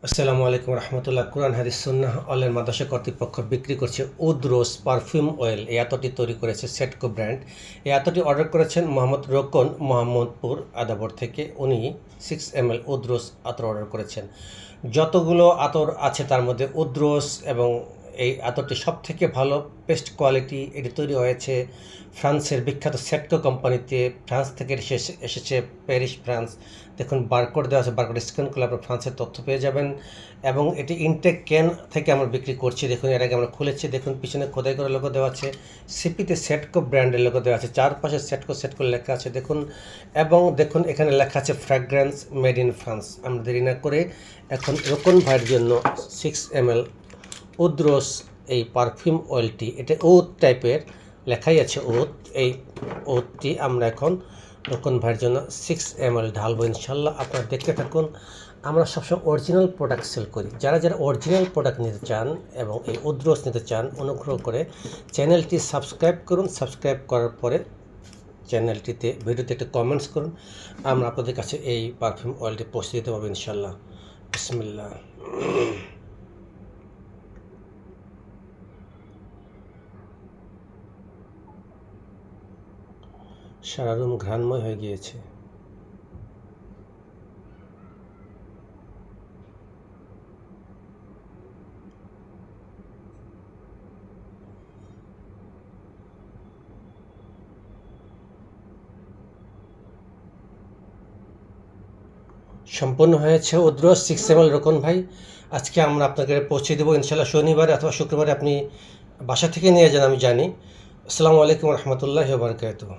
আসসালামু আলাইকুম রহমতুল্লাহ। কোরআন হাদিস সুন্নাহ অনলাইন মাদ্রাসা কর্তৃপক্ষ বিক্রি করছে উদ্রোস পারফিউম অয়েল। এই এতটি তৈরি করেছে সেটকো ব্র্যান্ড। এই এতটি অর্ডার করেছেন মোহাম্মদ রোকন, মোহাম্মদপুর আদাবর থেকে। উনি 6 ml উদ্রোস আতর অর্ডার করেছেন। যতগুলো আতর আছে তার মধ্যে উদ্রোস এবং এই আতরটি সব থেকে ভালো, বেস্ট কোয়ালিটি। এটি তৈরি হয়েছে ফ্রান্সের বিখ্যাত সেটকো কোম্পানিতে। ফ্রান্স থেকে এসেছে, প্যারিস, ফ্রান্স। দেখুন বারকোড দেওয়া আছে, বারকোড স্ক্যান করলে আপনার ফ্রান্সের তথ্য পেয়ে যাবেন। এবং এটি ইনটেক ক্যান থেকে আমরা বিক্রি করছি। দেখুন এর আগে আমরা খুলেছি, দেখুন পিছনে খোদাই করে লোগো দেওয়া আছে, সিপিতে সেটকো ব্র্যান্ডের লোগো দেওয়া আছে, চারপাশে সেটকো লেখা আছে দেখুন। এবং দেখুন এখানে লেখা আছে ফ্র্যাগ্রেন্স মেড ইন ফ্রান্স। আমরা দেরি না করে এখন রোকন ভাইয়ের জন্য 6 ml উদ্রোস এই পারফিউম অয়েলটি, এটা ওত টাইপের লেখাই আছে ওত, এই ওতটি আমরা এখন রোকন ভাইয়ের জন্য 6 ml ঢালবো ইনশাল্লাহ। আপনারা দেখতে থাকুন। আমরা সবসময় অরিজিনাল প্রোডাক্ট সেল করি। যারা অরিজিনাল প্রোডাক্ট নিতে চান এবং এই উদ্রোস নিতে চান, অনুগ্রহ করে চ্যানেলটি সাবস্ক্রাইব করুন। সাবস্ক্রাইব করার পরে চ্যানেলটিতে ভিডিওতে একটা কমেন্টস করুন। আমরা আপনাদের কাছে এই পারফিউম অয়েলটি পৌঁছে দিতে পারবো ইনশাল্লাহ। বিসমিল্লাহ। সারা রুম ঘ্রাণময় হয়ে গিয়েছে। সম্পূর্ণ হয়েছে উদ্রোস 6 ml রোকন ভাই। আজকে আমরা আপনাকে পৌঁছে দেবো ইনশাল্লাহ শনিবার অথবা শুক্রবারে। আপনি বাসা থেকে নিয়ে যান, আমি জানি। আসসালামু আলাইকুম রহমতুল্লাহি ওয়া বারাকাতুহু।